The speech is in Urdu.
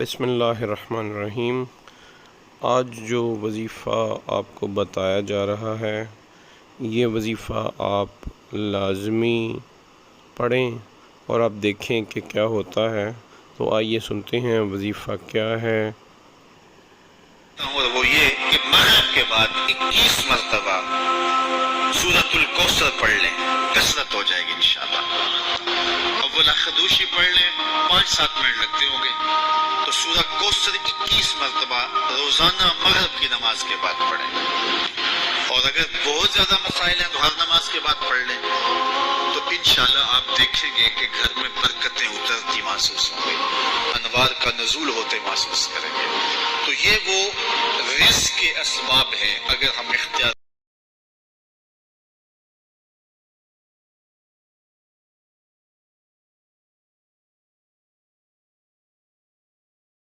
بسم اللہ الرحمن الرحیم۔ آج جو وظیفہ آپ کو بتایا جا رہا ہے یہ وظیفہ آپ لازمی پڑھیں اور آپ دیکھیں کہ کیا ہوتا ہے۔ تو آئیے سنتے ہیں وظیفہ کیا ہے۔ اور وہ یہ کہ مغرب کے بعد 21 مرتبہ سورۃ الکوثر پڑھ لیں، کثرت ہو جائے گی انشاءاللہ۔ اول خدوشی پڑھ لیں، 5-7 منٹ لگتے ہوں گے، تو سورہ کوثر 21 مرتبہ روزانہ مغرب کی نماز کے بعد پڑھیں۔ اور اگر بہت زیادہ مسائل ہیں تو ہر نماز کے بعد پڑھ لیں، تو انشاءاللہ آپ دیکھیں گے کہ گھر میں برکتیں اترتی محسوس ہوں گی، انوار کا نزول ہوتے محسوس کریں گے۔ تو یہ وہ رزق کے اسباب ہیں، اگر ہم اختیار